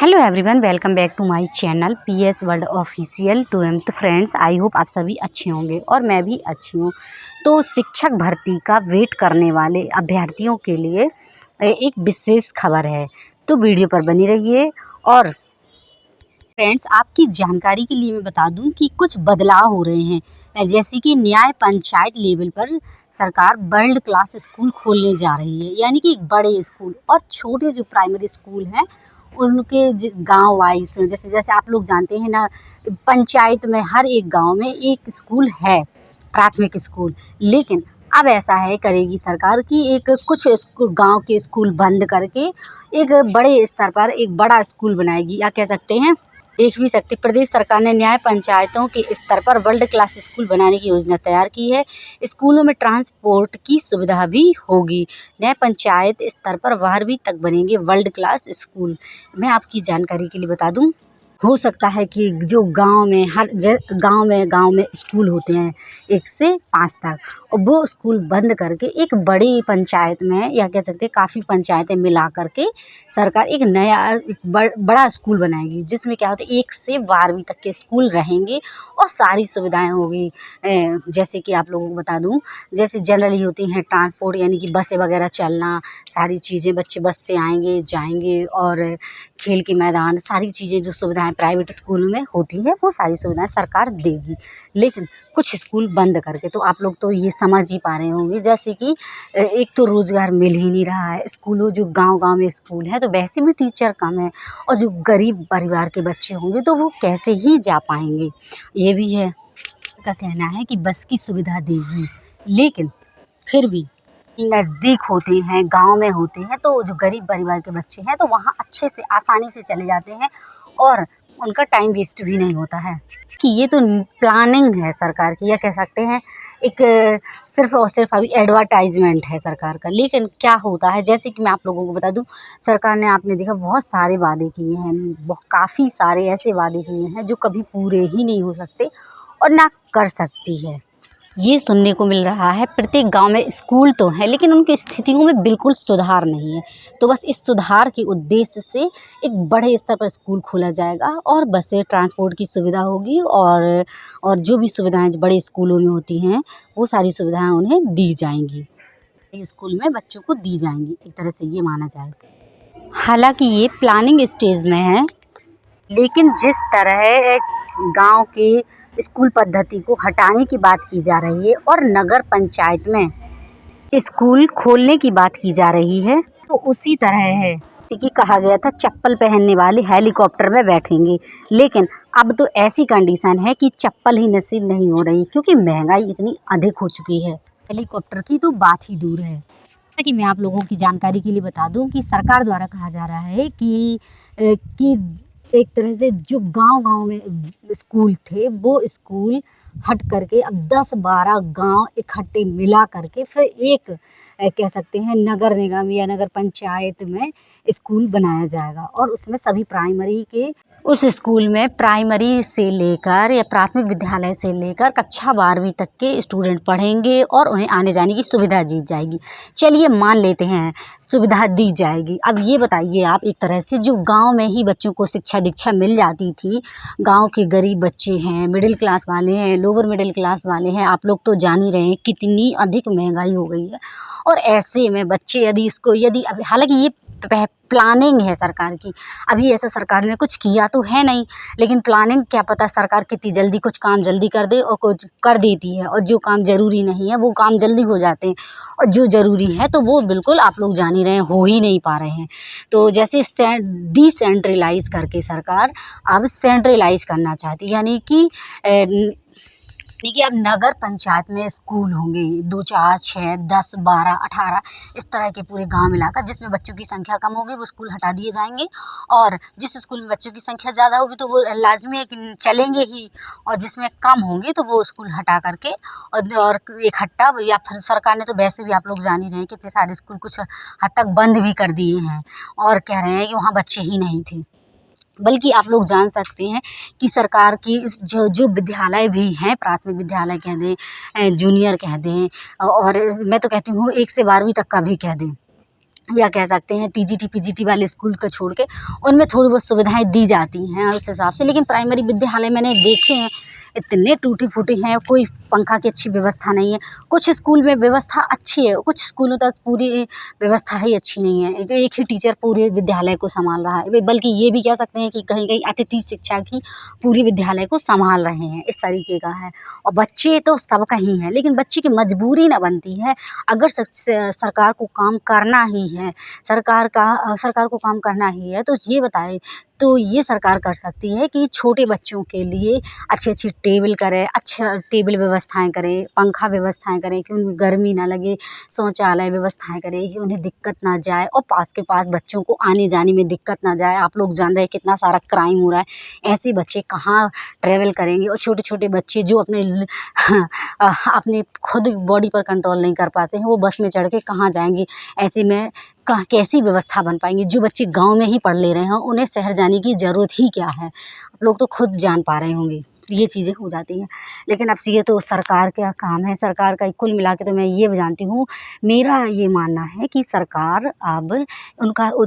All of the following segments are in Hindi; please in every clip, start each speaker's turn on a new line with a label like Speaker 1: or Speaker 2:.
Speaker 1: Hello everyone, welcome back to my channel PS world official 2M। तो फ्रेंड्स, आई होप आप सभी अच्छे होंगे और मैं भी अच्छी हूँ। तो शिक्षक भर्ती का वेट करने वाले अभ्यर्थियों के लिए एक विशेष खबर है, तो वीडियो पर बनी रहिए। और फ्रेंड्स, आपकी जानकारी के लिए मैं बता दूं कि कुछ बदलाव हो रहे हैं, जैसे कि न्याय पंचायत लेवल पर सरकार वर्ल्ड क्लास स्कूल खोलने जा रही है, यानी कि बड़े स्कूल और छोटे जो प्राइमरी स्कूल हैं उनके जिस गांव वाइज, जैसे जैसे आप लोग जानते हैं ना, पंचायत में हर एक गांव में एक स्कूल है, प्राथमिक स्कूल। लेकिन अब ऐसा है करेगी सरकार कि एक कुछ गांव के स्कूल बंद करके एक बड़े स्तर पर एक बड़ा स्कूल बनाएगी, या कह सकते हैं देख भी सकते। प्रदेश सरकार ने न्याय पंचायतों के स्तर पर वर्ल्ड क्लास स्कूल बनाने की योजना तैयार की है। स्कूलों में ट्रांसपोर्ट की सुविधा भी होगी। न्याय पंचायत स्तर पर 12वीं तक बनेंगे वर्ल्ड क्लास स्कूल। मैं आपकी जानकारी के लिए बता दूं, हो सकता है कि जो गांव में हर गांव में स्कूल होते हैं 1 से 5 तक, और वो स्कूल बंद करके एक बड़ी पंचायत में, या कह सकते हैं काफ़ी पंचायतें मिला करके सरकार एक नया एक बड़ा स्कूल बनाएगी, जिसमें क्या होता है 1 से 12वीं तक के स्कूल रहेंगे और सारी सुविधाएं होगी। जैसे कि आप लोगों को बता दूं, जैसे जनरली होती हैं ट्रांसपोर्ट, यानी कि बसें वगैरह चलना, सारी चीज़ें, बच्चे बस से आएंगे जाएंगे, और खेल के मैदान, सारी चीज़ें जो सुविधाएं प्राइवेट स्कूलों में होती हैं वो सारी सुविधाएं सरकार देगी। लेकिन कुछ स्कूल बंद करके, तो आप लोग तो ये समझ ही पा रहे होंगे, जैसे कि एक तो रोज़गार मिल ही नहीं रहा है स्कूलों, जो गांव-गांव में स्कूल है तो वैसे भी टीचर कम है, और जो गरीब परिवार के बच्चे होंगे तो वो कैसे ही जा पाएंगे। ये भी है का कहना है कि बस की सुविधा देगी, लेकिन फिर भी नज़दीक होते हैं, गांव में होते हैं, तो जो गरीब परिवार के बच्चे हैं तो वहाँ अच्छे से आसानी से चले जाते हैं और उनका टाइम वेस्ट भी नहीं होता है। कि ये तो प्लानिंग है सरकार की, या कह सकते हैं एक सिर्फ और सिर्फ अभी एडवर्टाइजमेंट है सरकार का। लेकिन क्या होता है, जैसे कि मैं आप लोगों को बता दूं, सरकार ने, आपने देखा, बहुत सारे वादे किए हैं, काफ़ी सारे ऐसे वादे किए हैं जो कभी पूरे ही नहीं हो सकते और ना कर सकती है। ये सुनने को मिल रहा है प्रत्येक गांव में स्कूल तो है, लेकिन उनकी स्थितियों में बिल्कुल सुधार नहीं है। तो बस इस सुधार के उद्देश्य से एक बड़े स्तर पर स्कूल खोला जाएगा और बसें, ट्रांसपोर्ट की सुविधा होगी, और जो भी सुविधाएं बड़े स्कूलों में होती हैं वो सारी सुविधाएं उन्हें दी जाएंगी, स्कूल में बच्चों को दी जाएंगी, एक तरह से ये माना जाए। हालांकि ये प्लानिंग स्टेज में है, लेकिन जिस तरह गांव के स्कूल पद्धति को हटाने की बात की जा रही है और नगर पंचायत में स्कूल खोलने की बात की जा रही है, तो उसी तरह है कि कहा गया था चप्पल पहनने वाले हेलीकॉप्टर में बैठेंगे। लेकिन अब तो ऐसी कंडीशन है कि चप्पल ही नसीब नहीं हो रही, क्योंकि महंगाई इतनी अधिक हो चुकी है। हेलीकॉप्टर की तो बात ही दूर है। कि मैं आप लोगों की जानकारी के लिए बता दूं कि सरकार द्वारा कहा जा रहा है कि एक तरह से जो गांव-गांव में स्कूल थे वो स्कूल हट करके अब 10-12 गांव इकट्ठे मिला करके फिर एक कह सकते हैं नगर निगम या नगर पंचायत में स्कूल बनाया जाएगा, और उसमें सभी प्राइमरी के उस स्कूल में प्राइमरी से लेकर या प्राथमिक विद्यालय से लेकर कक्षा 12वीं तक के स्टूडेंट पढ़ेंगे और उन्हें आने जाने की सुविधा दी जाएगी। चलिए मान लेते हैं सुविधा दी जाएगी। अब ये बताइए आप, एक तरह से जो गांव में ही बच्चों को शिक्षा दीक्षा मिल जाती थी, गांव के गरीब बच्चे हैं, मिडिल क्लास वाले हैं, लोअर मिडिल क्लास वाले हैं, आप लोग तो जान ही रहे हैं कितनी अधिक महंगाई हो गई है। और ऐसे में बच्चे यदि हालांकि ये प्लानिंग है सरकार की, अभी ऐसा सरकार ने कुछ किया तो है नहीं, लेकिन प्लानिंग, क्या पता सरकार कितनी जल्दी कुछ काम जल्दी कर दे, और कुछ कर देती है, और जो काम ज़रूरी नहीं है वो काम जल्दी हो जाते हैं, और जो ज़रूरी है तो वो बिल्कुल आप लोग जान ही रहे हैं हो ही नहीं पा रहे हैं। तो जैसे डिसेंट्रलाइज करके सरकार अब सेंट्रलाइज करना चाहती है, यानी कि अब नगर पंचायत में स्कूल होंगे 2, 4, 6, 10, 12, 18 इस तरह के पूरे गांव मिलाकर, जिसमें बच्चों की संख्या कम होगी वो स्कूल हटा दिए जाएंगे, और जिस स्कूल में बच्चों की संख्या ज़्यादा होगी तो वो लाजमी है कि चलेंगे ही, और जिसमें कम होंगे तो वो स्कूल हटा करके और इकट्ठा, या फिर सरकार ने तो वैसे भी आप लोग जान ही रहे हैं कितने सारे स्कूल कुछ हद तक बंद भी कर दिए हैं, और कह रहे हैं कि वहाँ बच्चे ही नहीं थे। बल्कि आप लोग जान सकते हैं कि सरकार की जो विद्यालय भी हैं, प्राथमिक विद्यालय कह दें, जूनियर कह दें, और मैं तो कहती हूँ 1 से 12वीं तक का भी कह दें, या कह सकते हैं टीजीटी पीजीटी वाले स्कूल को छोड़ के उनमें थोड़ी बहुत सुविधाएं दी जाती हैं उस हिसाब से। लेकिन प्राइमरी विद्यालय मैंने देखे हैं इतने टूटी फूटी हैं, कोई पंखा की अच्छी व्यवस्था नहीं है। कुछ स्कूल में व्यवस्था अच्छी है, कुछ स्कूलों तक पूरी व्यवस्था ही अच्छी नहीं है। एक ही टीचर पूरे विद्यालय को संभाल रहा है, बल्कि ये भी कह सकते हैं कि कहीं कहीं अतिथि शिक्षक ही पूरी विद्यालय को संभाल रहे हैं, इस तरीके का है। और बच्चे तो सबका ही है, लेकिन बच्चे की मजबूरी ना बनती है। अगर सरकार को काम करना ही है, सरकार को काम करना ही है, तो ये बताए, तो ये सरकार कर सकती है कि छोटे बच्चों के लिए अच्छी अच्छी टेबल करे, अच्छा टेबल व्यवस्थाएं करे, पंखा व्यवस्थाएं करें कि उन्हें गर्मी ना लगे, शौचालय व्यवस्थाएं करें कि उन्हें दिक्कत ना जाए, और पास के पास बच्चों को आने जाने में दिक्कत ना जाए। आप लोग जान रहे हैं कितना सारा क्राइम हो रहा है, ऐसे बच्चे कहाँ ट्रैवल करेंगे। और छोटे छोटे बच्चे जो अपने खुद बॉडी पर कंट्रोल नहीं कर पाते हैं, वो बस में चढ़ के कहाँ जाएंगे। ऐसे में कैसी व्यवस्था बन पाएंगी। जो बच्चे गांव में ही पढ़ ले रहे हैं उन्हें शहर जाने की ज़रूरत ही क्या है, आप लोग तो खुद जान पा रहे होंगे। ये चीज़ें हो जाती हैं। लेकिन अब ये तो सरकार का काम है, सरकार का कुल मिला के तो मैं ये जानती हूँ, मेरा ये मानना है कि सरकार अब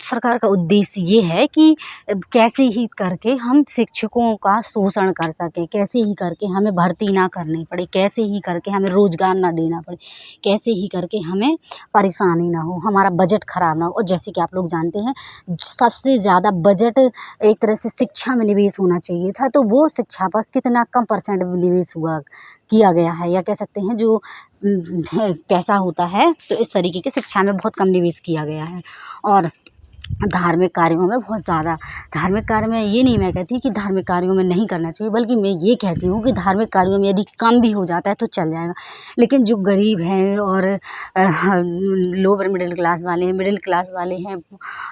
Speaker 1: सरकार का उद्देश्य ये है कि कैसे ही करके हम शिक्षकों का शोषण कर सकें, कैसे ही करके हमें भर्ती ना करनी पड़े, कैसे ही करके हमें रोज़गार ना देना पड़े, कैसे ही करके हमें परेशानी ना हो, हमारा बजट ख़राब ना हो। और जैसे कि आप लोग जानते हैं, सबसे ज़्यादा बजट एक तरह से शिक्षा में निवेश होना चाहिए था, तो वो शिक्षा पर कितना कम परसेंट निवेश किया गया है, या कह सकते हैं जो पैसा होता है, तो इस तरीके के शिक्षा में बहुत कम निवेश किया गया है। और धार्मिक कार्यों में बहुत ज़्यादा, धार्मिक कार्य में ये नहीं मैं कहती कि धार्मिक कार्यों में नहीं करना चाहिए, बल्कि मैं ये कहती हूँ कि धार्मिक कार्यों में यदि कम भी हो जाता है तो चल जाएगा। लेकिन जो गरीब हैं और लोअर मिडिल क्लास वाले हैं, मिडिल क्लास वाले हैं,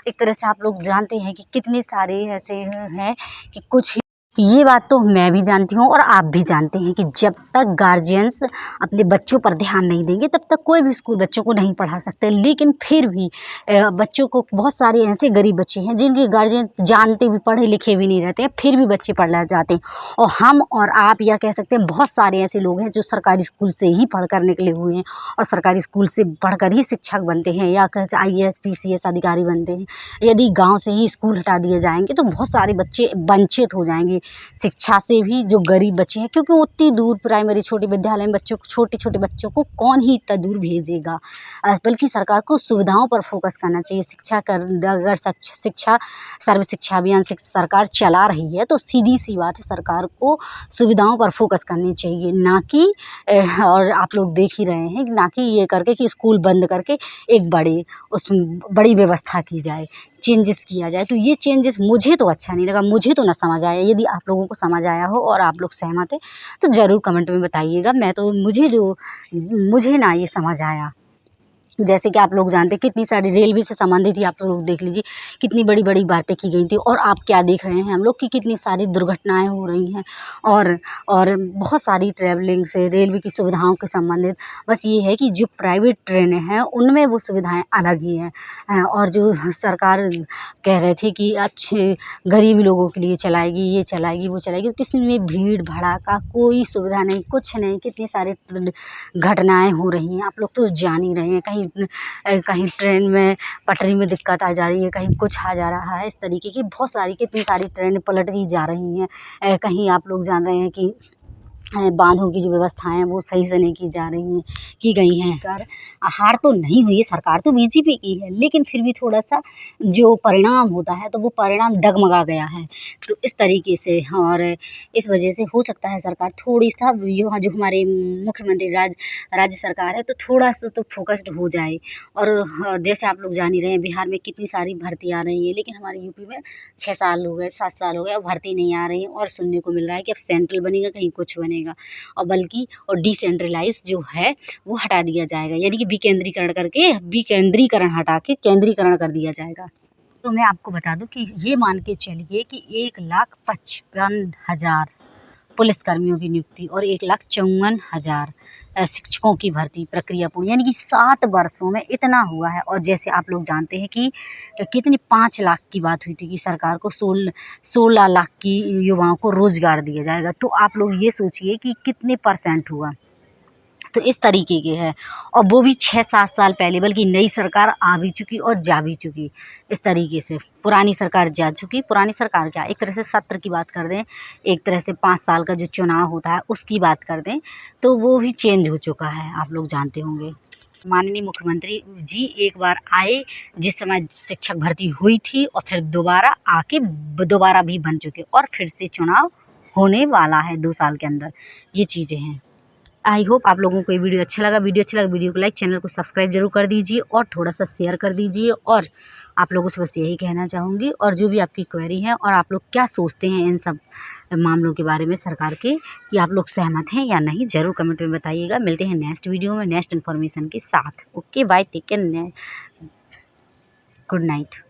Speaker 1: एक तरह से आप लोग जानते हैं कि कितने सारे ऐसे हैं कि कुछ ये बात तो मैं भी जानती हूँ और आप भी जानते हैं कि जब तक गार्जियंस अपने बच्चों पर ध्यान नहीं देंगे तब तक कोई भी स्कूल बच्चों को नहीं पढ़ा सकते। लेकिन फिर भी बच्चों को, बहुत सारे ऐसे गरीब बच्चे हैं जिनके गार्जियन जानते भी, पढ़े लिखे भी नहीं रहते हैं, फिर भी बच्चे पढ़ जाते हैं। और हम और आप, या कह सकते हैं बहुत सारे ऐसे लोग हैं जो सरकारी स्कूल से ही पढ़ कर निकले हुए हैं और सरकारी स्कूल से पढ़कर ही शिक्षक बनते हैं, या कह IAS PCS अधिकारी बनते हैं। यदि गाँव से ही स्कूल हटा दिए जाएंगे तो बहुत सारे बच्चे वंचित हो जाएंगे शिक्षा से भी, जो गरीब बच्चे हैं, क्योंकि उतनी दूर प्राइमरी छोटे विद्यालय में बच्चों को, छोटे छोटे बच्चों को कौन ही इतना दूर भेजेगा। बल्कि सरकार को सुविधाओं पर फोकस करना चाहिए। अगर शिक्षा सर्व शिक्षा अभियान सरकार चला रही है तो सीधी सी बात है, सरकार को सुविधाओं पर फोकस करनी चाहिए, ना कि और आप लोग देख ही रहे हैं, ना कि ये करके कि स्कूल बंद करके एक बड़ी व्यवस्था की जाए, चेंजेस किया जाए। तो ये चेंजेस मुझे तो अच्छा नहीं लगा, मुझे तो ना समझ आया। यदि आप लोगों को समझ आया हो और आप लोग सहमत हैं तो ज़रूर कमेंट में बताइएगा। मुझे ना ये समझ आया। जैसे कि आप लोग जानते हैं कितनी सारी रेलवे से संबंधित ही आप लोग देख लीजिए, कितनी बड़ी बड़ी बातें की गई थी, और आप क्या देख रहे हैं हम लोग कि कितनी सारी दुर्घटनाएं हो रही हैं। और बहुत सारी ट्रैवलिंग से, रेलवे की सुविधाओं के संबंधित, बस ये है कि जो प्राइवेट ट्रेनें हैं उनमें वो सुविधाएं अलग ही हैं। और जो सरकार कह रहे थे कि अच्छे गरीब लोगों के लिए चलाएगी, ये चलाएगी, वो चलाएगी, तो किसी में भीड़ भड़ाका कोई सुविधा नहीं, कुछ नहीं। कितनी सारी घटनाएं हो रही हैं, आप लोग तो जान ही रहे हैं। कहीं ट्रेन में पटरी में दिक्कत आ जा रही है, कहीं कुछ आ जा रहा है, इस तरीके की बहुत सारी, कितनी सारी ट्रेनें पलट ही जा रही हैं। कहीं आप लोग जान रहे हैं कि बांधों की जो व्यवस्थाएं हैं वो सही से नहीं की गई हैं। हार तो नहीं हुई है, सरकार तो बीजेपी की है, लेकिन फिर भी थोड़ा सा जो परिणाम होता है तो वो परिणाम डगमगा गया है। तो इस तरीके से, और इस वजह से हो सकता है सरकार थोड़ी सा, जो हमारे मुख्यमंत्री राज्य सरकार है, तो थोड़ा सा तो फोकस्ड हो जाए। और जैसे आप लोग जान ही रहे हैं, बिहार में कितनी सारी भर्ती आ रही है, लेकिन हमारे यूपी में 6 साल हो गए, 7 साल हो गए, और भर्ती नहीं आ रही है। और सुनने को मिल रहा है कि अब सेंट्रल बनेगा, कहीं कुछ बनेगा, और डिसेंट्रलाइज जो है वो हटा दिया जाएगा, यानी कि विकेंद्रीकरण हटा के केंद्रीकरण कर दिया जाएगा। तो मैं आपको बता दूं कि ये मान के चलिए कि 1,55,000 पुलिसकर्मियों की नियुक्ति और 1,54,000 शिक्षकों की भर्ती प्रक्रिया पूर्ण, यानी कि 7 वर्षों में इतना हुआ है। और जैसे आप लोग जानते हैं कि कितनी 5 लाख की बात हुई थी कि सरकार को 16 लाख की युवाओं को रोजगार दिया जाएगा। तो आप लोग ये सोचिए कि कितने % हुआ। तो इस तरीके के है, और वो भी 6-7 साल पहले, बल्कि नई सरकार आ भी चुकी और जा भी चुकी। इस तरीके से पुरानी सरकार जा चुकी, पुरानी सरकार क्या, एक तरह से सत्र की बात कर दें, एक तरह से 5 साल का जो चुनाव होता है उसकी बात कर दें, तो वो भी चेंज हो चुका है, आप लोग जानते होंगे। माननीय मुख्यमंत्री जी एक बार आए, जिस समय शिक्षक भर्ती हुई थी, और फिर दोबारा आके दोबारा भी बन चुके, और फिर से चुनाव होने वाला है 2 साल के अंदर। ये चीज़ें हैं। आई होप आप लोगों को ये वीडियो अच्छा लगा। वीडियो को लाइक, चैनल को सब्सक्राइब जरूर कर दीजिए और थोड़ा सा शेयर कर दीजिए। और आप लोगों से बस यही कहना चाहूँगी, और जो भी आपकी क्वेरी है और आप लोग क्या सोचते हैं इन सब मामलों के बारे में सरकार के, कि आप लोग सहमत हैं या नहीं, ज़रूर कमेंट में बताइएगा। मिलते हैं नेक्स्ट वीडियो में नेक्स्ट इन्फॉर्मेशन के साथ। Okay bye, take care, good night.